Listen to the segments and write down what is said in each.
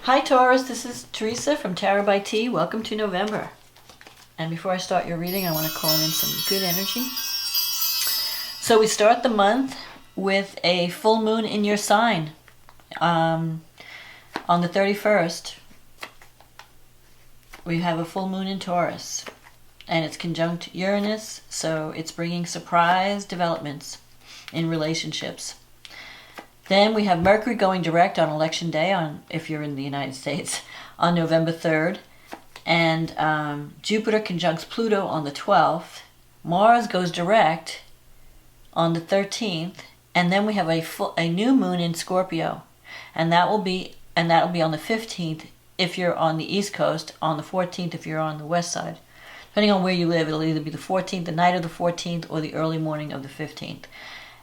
Hi Taurus, this is Teresa from Tarot by T. Welcome to November. And before I start your reading, I want to call in some good energy. So we start the month with a full moon in your sign. On the 31st, we have a full moon in Taurus. And it's conjunct Uranus, so it's bringing surprise developments in relationships. Then we have Mercury going direct on Election Day, if you're in the United States, on November 3rd. And Jupiter conjuncts Pluto on the 12th. Mars goes direct on the 13th. And then we have a new moon in Scorpio. And that will be on the 15th if you're on the East Coast, on the 14th if you're on the West side. Depending on where you live, it'll either be the 14th, the night of the 14th, or the early morning of the 15th.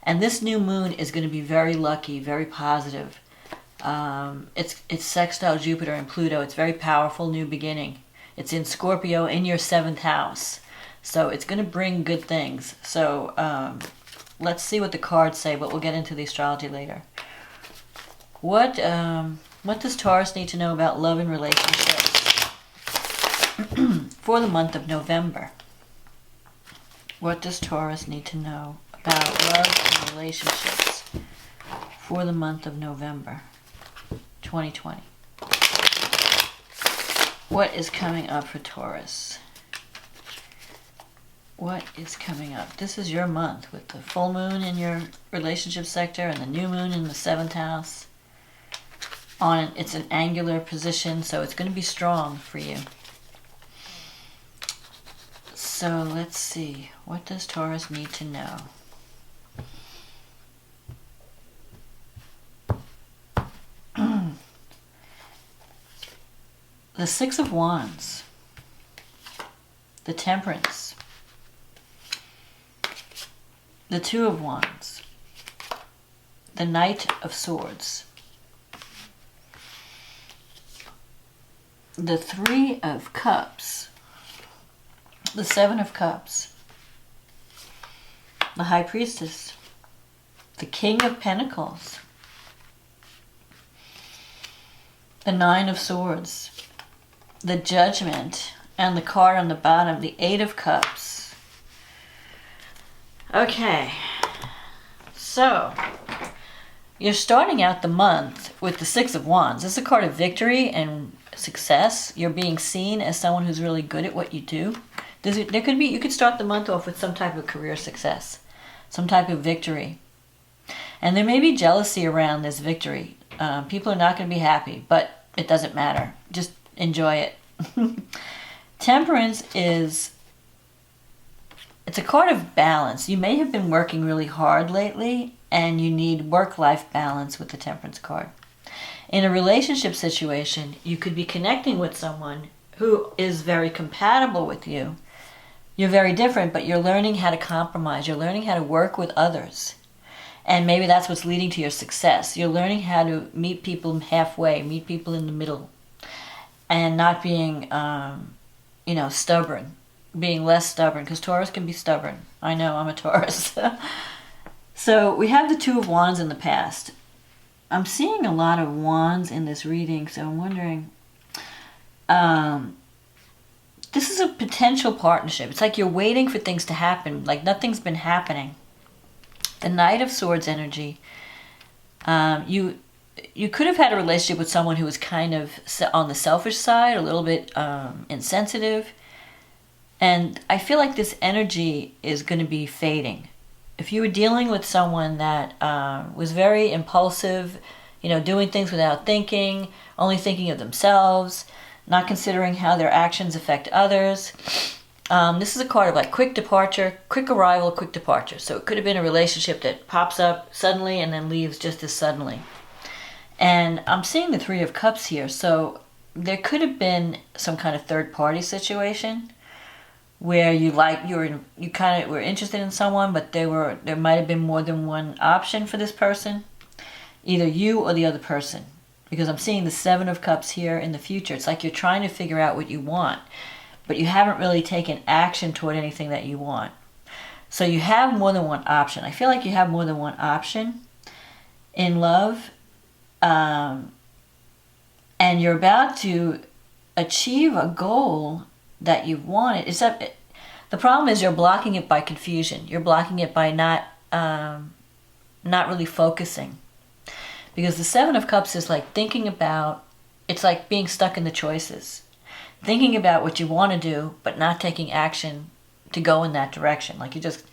And this new moon is going to be very lucky, very positive. It's sextile Jupiter and Pluto. It's very powerful new beginning. It's in Scorpio in your 7th house. So it's going to bring good things. So let's see what the cards say, but we'll get into the astrology later. What does Taurus need to know about love and relationships for the month of November? What does Taurus need to know about love and relationships for the month of November 2020? What is coming up for Taurus? What is coming up? This is your month with the full moon in your relationship sector and the new moon in the 7th house. It's an angular position, so it's going to be strong for you. So let's see. What does Taurus need to know? The Six of Wands, the Temperance, the Two of Wands, the Knight of Swords, the Three of Cups, the Seven of Cups, the High Priestess, the King of Pentacles, the Nine of Swords, the Judgment, and the card on the bottom, the Eight of Cups. Okay, so you're starting out the month with the Six of Wands. This is a card of victory and success. You're being seen as someone who's really good at what you do. You could start the month off with some type of career success, some type of victory. And there may be jealousy around this victory. People are not going to be happy, but it doesn't matter. Just enjoy it. Temperance it's a card of balance. You may have been working really hard lately and you need work-life balance with the Temperance card. In a relationship situation, you could be connecting with someone who is very compatible with you. You're very different, but you're learning how to compromise. You're learning how to work with others. And maybe that's what's leading to your success. You're learning how to meet people halfway, meet people in the middle. And not being, stubborn. Being less stubborn, because Taurus can be stubborn. I know, I'm a Taurus. So we have the Two of Wands in the past. I'm seeing a lot of wands in this reading, so I'm wondering, this is a potential partnership. It's like you're waiting for things to happen, like nothing's been happening. The Knight of Swords energy, you could have had a relationship with someone who was kind of on the selfish side, a little bit insensitive. And I feel like this energy is going to be fading. If you were dealing with someone that was very impulsive, doing things without thinking, only thinking of themselves, not considering how their actions affect others, this is a card of like quick departure, quick arrival, quick departure. So it could have been a relationship that pops up suddenly and then leaves just as suddenly. And I'm seeing the Three of Cups here, so there could have been some kind of third-party situation where you kind of were interested in someone, but there might have been more than one option for this person, either you or the other person. Because I'm seeing the Seven of Cups here in the future. It's like you're trying to figure out what you want, but you haven't really taken action toward anything that you want. So you have more than one option. I feel like you have more than one option in love. And and you're about to achieve a goal that you've wanted. The problem is you're blocking it by confusion. You're blocking it by not really focusing. Because the Seven of Cups is like thinking about, it's like being stuck in the choices. Thinking about what you want to do, but not taking action to go in that direction. Like you just,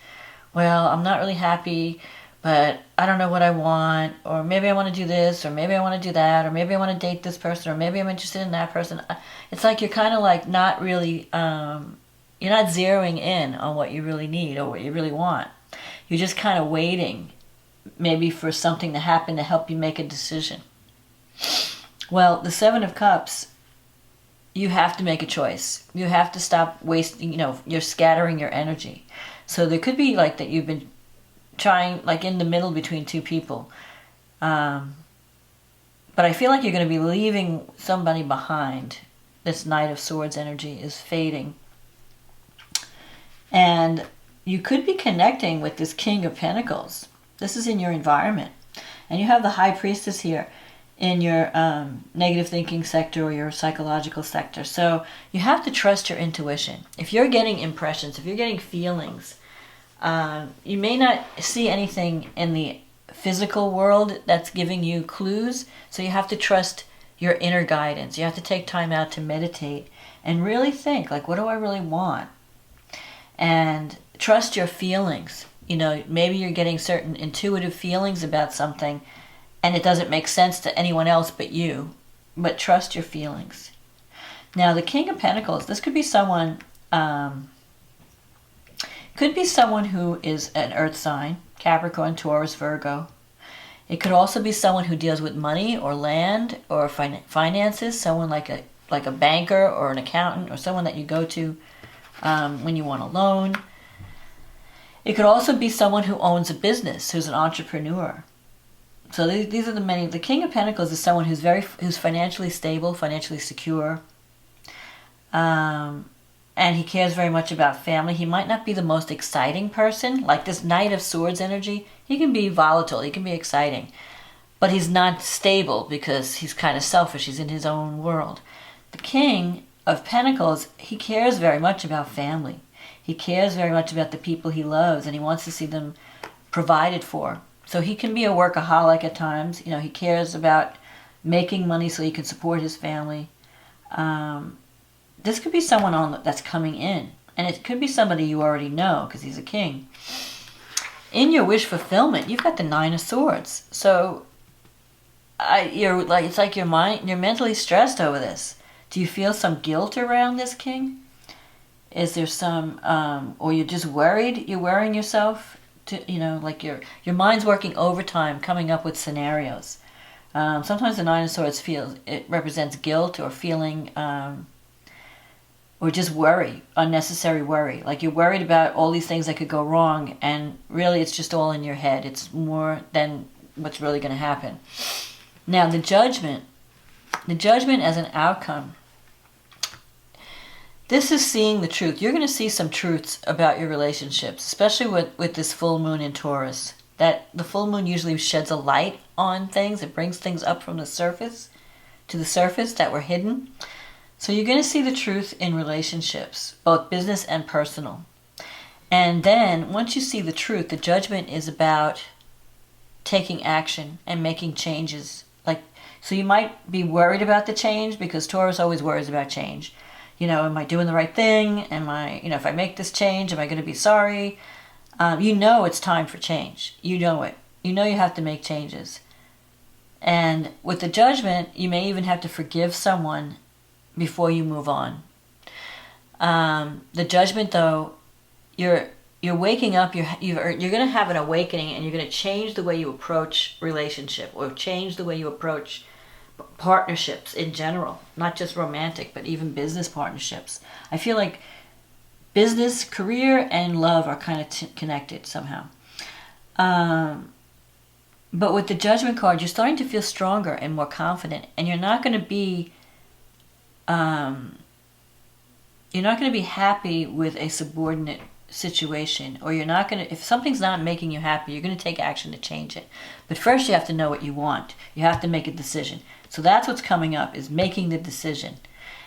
well, I'm not really happy, but I don't know what I want, or maybe I want to do this, or maybe I want to do that, or maybe I want to date this person, or maybe I'm interested in that person. It's like you're kind of like not really, you're not zeroing in on what you really need or what you really want. You're just kind of waiting, maybe for something to happen to help you make a decision. Well, the Seven of Cups, you have to make a choice. You have to stop wasting, you're scattering your energy. So there could be like that you've been trying, like in the middle between two people. But I feel like you're going to be leaving somebody behind. This Knight of Swords energy is fading. And you could be connecting with this King of Pentacles. This is in your environment. And you have the High Priestess here in your negative thinking sector or your psychological sector. So you have to trust your intuition. If you're getting impressions, if you're getting feelings, you may not see anything in the physical world that's giving you clues. So you have to trust your inner guidance. You have to take time out to meditate and really think, like, what do I really want? And trust your feelings. Maybe you're getting certain intuitive feelings about something and it doesn't make sense to anyone else but you. But trust your feelings. Now, the King of Pentacles, this could be someone who is an earth sign, Capricorn, Taurus, Virgo. It could also be someone who deals with money or land or finances, someone like a banker or an accountant or someone that you go to when you want a loan. It could also be someone who owns a business, who's an entrepreneur. So these are the many. The King of Pentacles is someone who's financially stable, financially secure, and he cares very much about family. He might not be the most exciting person, like this Knight of Swords energy. He can be volatile, he can be exciting, but he's not stable because he's kind of selfish. He's in his own world. The King of Pentacles, he cares very much about family. He cares very much about the people he loves, and he wants to see them provided for. So he can be a workaholic at times. He cares about making money so he can support his family. This could be someone that's coming in, and it could be somebody you already know because he's a king. In your wish fulfillment, you've got the Nine of Swords. So it's like you're mentally stressed over this. Do you feel some guilt around this king? Is there some, or you're just worried? You're worrying yourself to, like your mind's working overtime, coming up with scenarios. Sometimes the Nine of Swords it represents guilt or feeling, or just worry, unnecessary worry. Like you're worried about all these things that could go wrong, and really it's just all in your head. It's more than what's really going to happen. Now the Judgment as an outcome. This is seeing the truth. You're going to see some truths about your relationships, especially with this full moon in Taurus. That the full moon usually sheds a light on things. It brings things up from the surface to the surface that were hidden. So you're going to see the truth in relationships, both business and personal. And then once you see the truth, the Judgment is about taking action and making changes. So you might be worried about the change because Taurus always worries about change. Am I doing the right thing? Am I, if I make this change, am I going to be sorry? It's time for change. You know it. You have to make changes. And with the Judgment, you may even have to forgive someone before you move on. The Judgment, though, you're waking up. You're going to have an awakening, and you're going to change the way you approach relationship or change the way you approach partnerships in general, not just romantic, but even business partnerships. I feel like business, career, and love are kind of connected somehow. But with the Judgment card, you're starting to feel stronger and more confident, and you're not going to be happy with a subordinate situation, or you're not going to, if something's not making you happy, you're going to take action to change it. But first you have to know what you want. You have to make a decision. So that's what's coming up, is making the decision.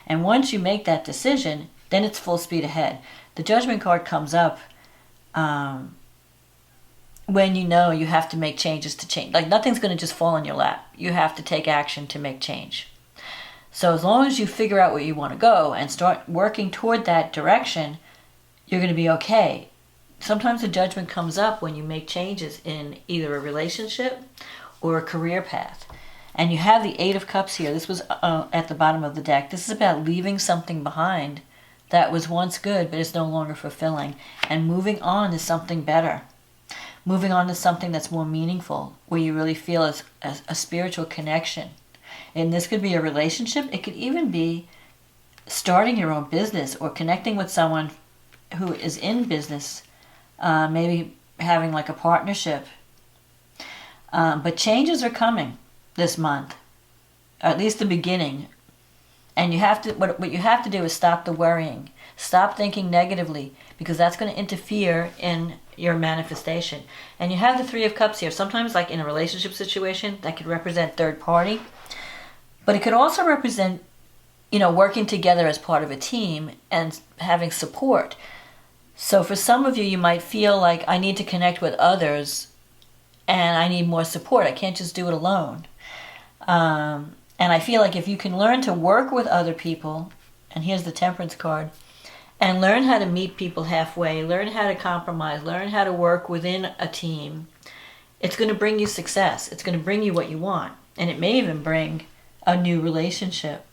And once you make that decision, then it's full speed ahead. The Judgment card comes up when you know you have to make changes to change. Like, nothing's going to just fall in your lap. You have to take action to make change. So as long as you figure out where you want to go and start working toward that direction, you're going to be okay. Sometimes the Judgment comes up when you make changes in either a relationship or a career path. And you have the Eight of Cups here. This was at the bottom of the deck. This is about leaving something behind that was once good but is no longer fulfilling, and moving on to something better. Moving on to something that's more meaningful, where you really feel a spiritual connection. And this could be a relationship. It could even be starting your own business or connecting with someone who is in business, maybe having like a partnership. But changes are coming this month, or at least the beginning. And you have to, what you have to do is stop the worrying. Stop thinking negatively, because that's going to interfere in your manifestation. And you have the Three of Cups here. Sometimes, like in a relationship situation, that could represent third party. But it could also represent, working together as part of a team and having support. So for some of you, you might feel like, I need to connect with others and I need more support. I can't just do it alone. And I feel like if you can learn to work with other people, and here's the Temperance card, and learn how to meet people halfway, learn how to compromise, learn how to work within a team, it's going to bring you success. It's going to bring you what you want. And it may even bring a new relationship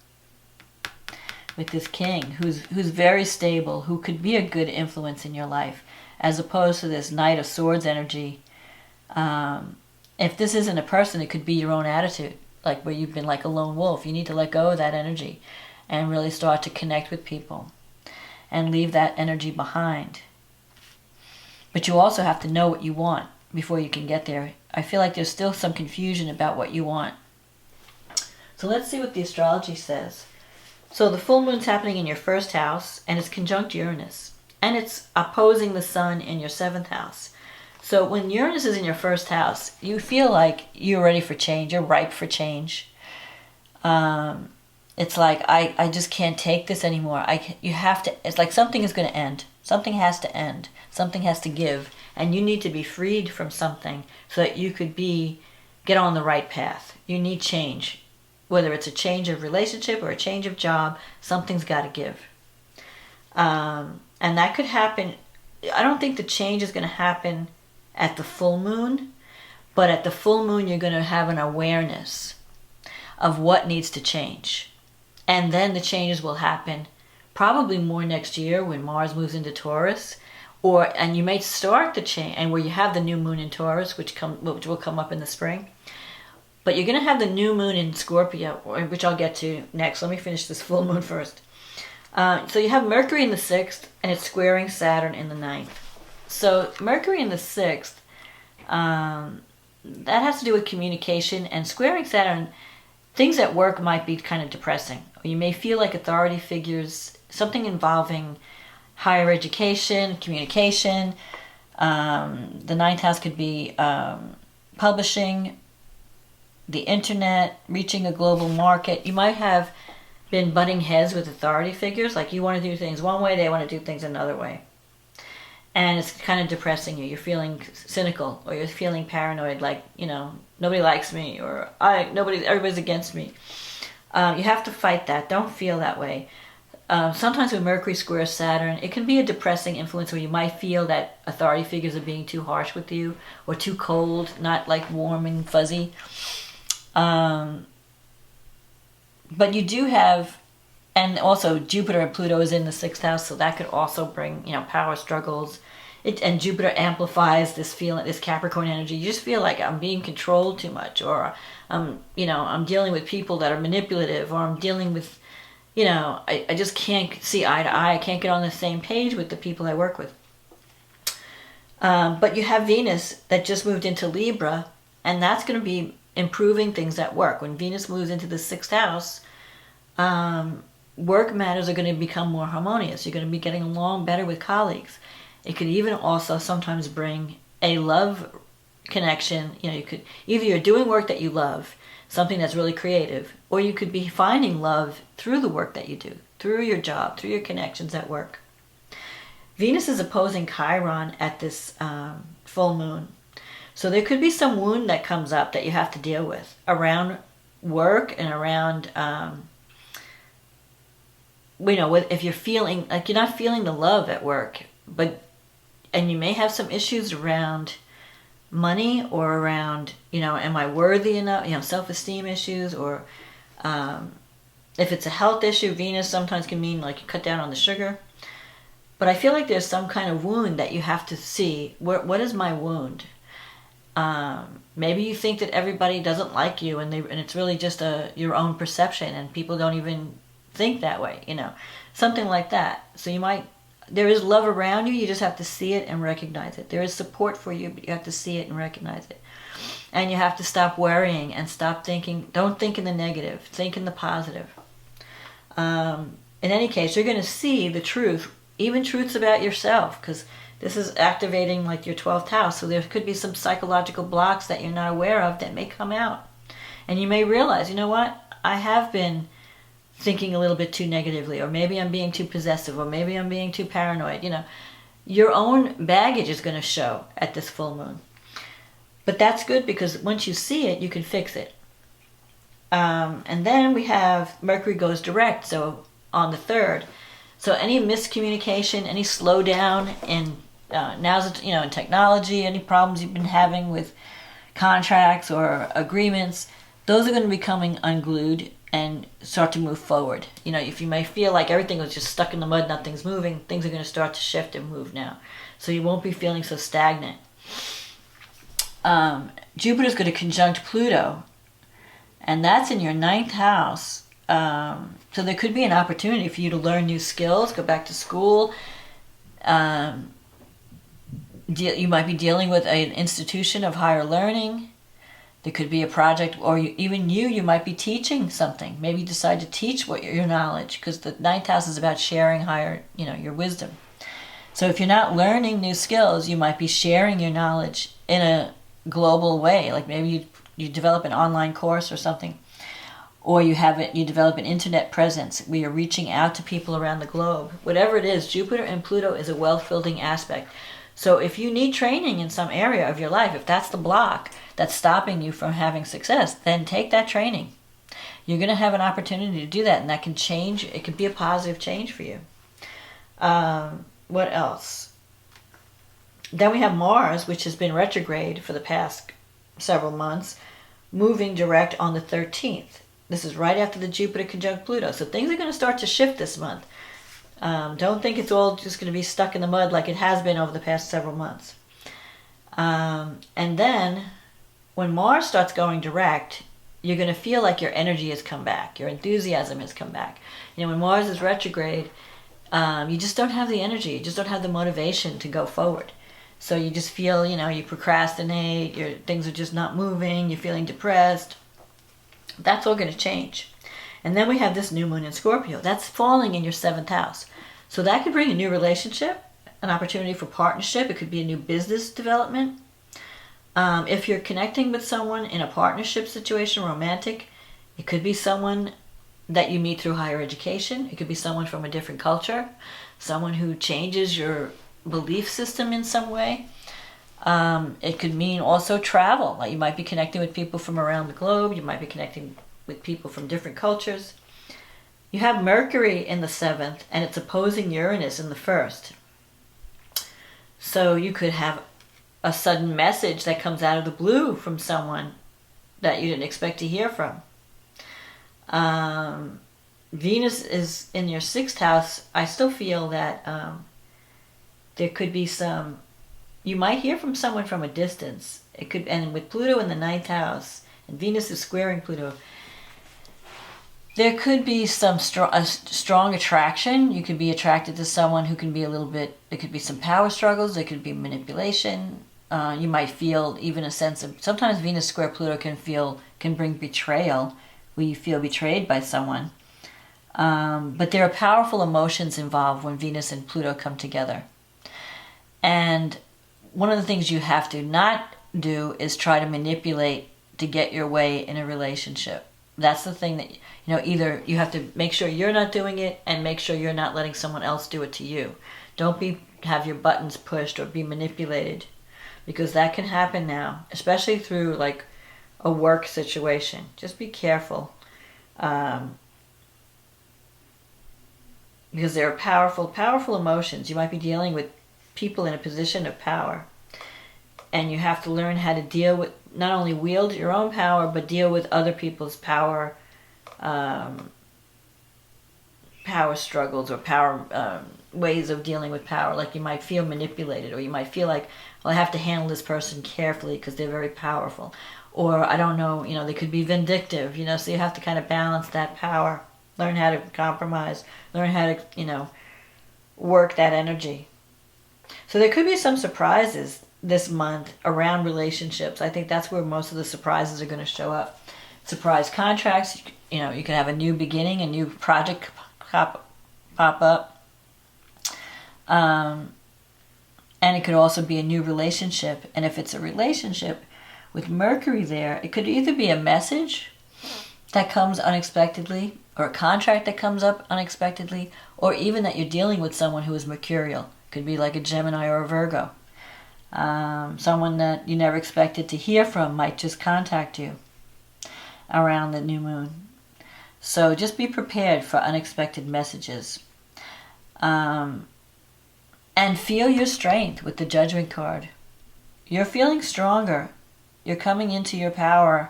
with this King who's very stable, who could be a good influence in your life, as opposed to this Knight of Swords energy. If this isn't a person, it could be your own attitude, like where you've been like a lone wolf. You need to let go of that energy and really start to connect with people and leave that energy behind. But you also have to know what you want before you can get there. I feel like there's still some confusion about what you want. So let's see what the astrology says. So the full moon's happening in your first house, and it's conjunct Uranus. And it's opposing the sun in your seventh house. So when Uranus is in your first house, you feel like you're ready for change. You're ripe for change. It's like, I just can't take this anymore. It's like something is going to end. Something has to end. Something has to give. And you need to be freed from something so that you could get on the right path. You need change. Whether it's a change of relationship or a change of job, something's got to give. And that could happen. I don't think the change is going to happen at the full moon, but at the full moon you're going to have an awareness of what needs to change. And then the changes will happen probably more next year when Mars moves into Taurus, and you may start the change, and where you have the new moon in Taurus, which will come up in the spring. But you're going to have the new moon in Scorpio, which I'll get to next. Let me finish this full moon first. So you have Mercury in the 6th, and it's squaring Saturn in the 9th. So Mercury in the 6th, that has to do with communication, and squaring Saturn, things at work might be kind of depressing. You may feel like authority figures, something involving higher education, communication. The 9th house could be publishing, the internet, reaching a global market. You might have been butting heads with authority figures, like you want to do things one way, they want to do things another way. And it's kind of depressing you. You're feeling cynical, or you're feeling paranoid, like, nobody likes me, or everybody's against me. You have to fight that. Don't feel that way. Sometimes when Mercury squares Saturn, it can be a depressing influence where you might feel that authority figures are being too harsh with you, or too cold, not like warm and fuzzy. But you do have, and also Jupiter and Pluto is in the 6th house, so that could also bring, power struggles. And Jupiter amplifies this feeling, this Capricorn energy. You just feel like I'm being controlled too much, or I'm dealing with people that are manipulative, or I'm dealing with, I just can't see eye to eye. I can't get on the same page with the people I work with. But you have Venus that just moved into Libra, and that's going to be improving things at work. When Venus moves into the 6th house, work matters are going to become more harmonious. You're going to be getting along better with colleagues. It could even also sometimes bring a love connection. You could either you're doing work that you love, something that's really creative, or you could be finding love through the work that you do, through your job, through your connections at work. Venus is opposing Chiron at this full moon. So there could be some wound that comes up that you have to deal with around work and around, if you're feeling like you're not feeling the love at work, and you may have some issues around money or around, am I worthy enough, self-esteem issues, or if it's a health issue, Venus sometimes can mean like you cut down on the sugar. But I feel like there's some kind of wound that you have to see. What is my wound? Maybe you think that everybody doesn't like you, and it's really just your own perception, and people don't even think that way, something like that. So there is love around you. You just have to see it and recognize it. There is support for you, but you have to see it and recognize it. And you have to stop worrying and stop thinking. Don't think in the negative. Think in the positive. In any case, you're going to see the truth, even truths about yourself, because this is activating like your 12th house. So there could be some psychological blocks that you're not aware of that may come out. And you may realize, you know what? I have been thinking a little bit too negatively, or maybe I'm being too possessive, or maybe I'm being too paranoid. Your own baggage is going to show at this full moon. But that's good, because once you see it, you can fix it. And then we have Mercury goes direct, so on the 3rd. So any miscommunication, any slowdown in in technology, any problems you've been having with contracts or agreements, those are going to be coming unglued and start to move forward. If you may feel like everything was just stuck in the mud, nothing's moving, things are going to start to shift and move now. So you won't be feeling so stagnant. Jupiter's going to conjunct Pluto, and that's in your 9th house. So there could be an opportunity for you to learn new skills, go back to school. You might be dealing with an institution of higher learning. There could be a project, or you might be teaching something. Maybe you decide to teach your knowledge, because the 9th house is about sharing higher, your wisdom. So if you're not learning new skills, you might be sharing your knowledge in a global way. Like maybe you develop an online course or something, or you develop an internet presence where you're reaching out to people around the globe. Whatever it is, Jupiter and Pluto is a wealth-building aspect. So if you need training in some area of your life, if that's the block that's stopping you from having success, then take that training. You're going to have an opportunity to do that, and that can change. It could be a positive change for you. What else? Then we have Mars, which has been retrograde for the past several months, moving direct on the 13th. This is right after the Jupiter conjunct Pluto. So things are going to start to shift this month. Don't think it's all just going to be stuck in the mud like it has been over the past several months. And then when Mars starts going direct, you're going to feel like your energy has come back. Your enthusiasm has come back. When Mars is retrograde, you just don't have the energy. You just don't have the motivation to go forward. So you just feel, you procrastinate, things are just not moving, you're feeling depressed. That's all going to change. And then we have this new moon in Scorpio. That's falling in your 7th house. So that could bring a new relationship, an opportunity for partnership. It could be a new business development. If you're connecting with someone in a partnership situation, romantic, it could be someone that you meet through higher education. It could be someone from a different culture, someone who changes your belief system in some way. It could mean also travel. Like you might be connecting with people from around the globe. You might be connecting with people from different cultures. You have Mercury in the 7th, and it's opposing Uranus in the 1st. So you could have a sudden message that comes out of the blue from someone that you didn't expect to hear from. Venus is in your 6th house. I still feel that there could be you might hear from someone from a distance. It could, and with Pluto in the 9th house, and Venus is squaring Pluto, there could be some strong attraction. You could be attracted to someone who can be there could be some power struggles, there could be manipulation. You might feel even a sense of, sometimes Venus square Pluto can bring betrayal, where you feel betrayed by someone. But there are powerful emotions involved when Venus and Pluto come together. And one of the things you have to not do is try to manipulate to get your way in a relationship. That's the thing that, either you have to make sure you're not doing it and make sure you're not letting someone else do it to you. Don't have your buttons pushed or be manipulated, because that can happen now, especially through like a work situation. Just be careful, because there are powerful emotions. You might be dealing with people in a position of power, and you have to learn how to deal with, not only wield your own power, but deal with other people's power struggles or power ways of dealing with power. Like you might feel manipulated, or you might feel like, well, I have to handle this person carefully because they're very powerful. Or I don't know, they could be vindictive, so you have to kind of balance that power, learn how to compromise, learn how to, work that energy. So there could be some surprises this month around relationships. I think that's where most of the surprises are going to show up. Surprise contracts, you could have a new beginning, a new project pop up. And it could also be a new relationship. And if it's a relationship with Mercury there, it could either be a message that comes unexpectedly, or a contract that comes up unexpectedly, or even that you're dealing with someone who is mercurial. Could be like a Gemini or a Virgo. Someone that you never expected to hear from might just contact you around the new moon. So just be prepared for unexpected messages. And feel your strength with the Judgment card. You're feeling stronger. You're coming into your power.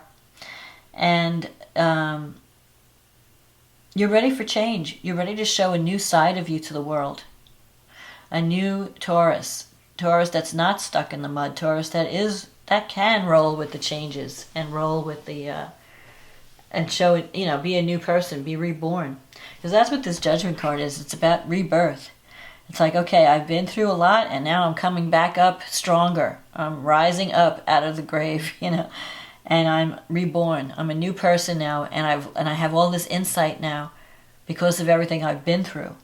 And you're ready for change. You're ready to show a new side of you to the world. A new Taurus. Taurus that's not stuck in the mud. Taurus that can roll with the changes and roll with the and show it, be a new person, be reborn. Because that's what this Judgment card is. It's about rebirth. It's like, okay, I've been through a lot and now I'm coming back up stronger. I'm rising up out of the grave, and I'm reborn. I'm a new person now, and I have all this insight now because of everything I've been through.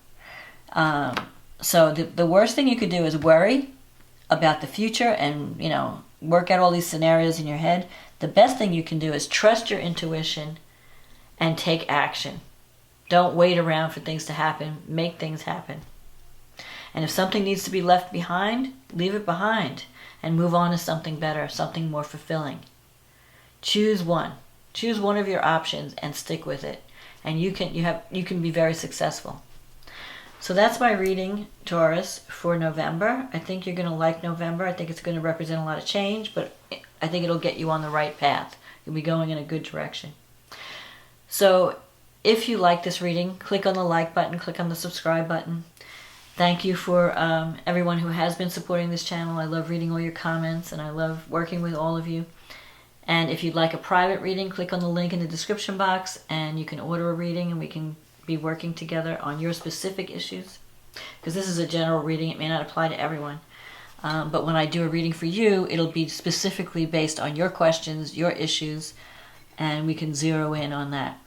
So the worst thing you could do is worry about the future and, work out all these scenarios in your head. The best thing you can do is trust your intuition and take action. Don't wait around for things to happen. Make things happen. And if something needs to be left behind, leave it behind and move on to something better, something more fulfilling. Choose one. Choose one of your options and stick with it. And you can be very successful. So that's my reading, Taurus, for November. I think you're going to like November. I think it's going to represent a lot of change, but I think it'll get you on the right path. You'll be going in a good direction. So if you like this reading, click on the like button, click on the subscribe button. Thank you for everyone who has been supporting this channel. I love reading all your comments, and I love working with all of you. And if you'd like a private reading, click on the link in the description box, and you can order a reading, and we can be working together on your specific issues. Because this is a general reading. It may not apply to everyone. But when I do a reading for you, it'll be specifically based on your questions, your issues, and we can zero in on that.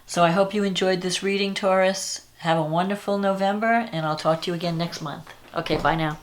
So I hope you enjoyed this reading, Taurus. Have a wonderful November, and I'll talk to you again next month. Okay, bye now.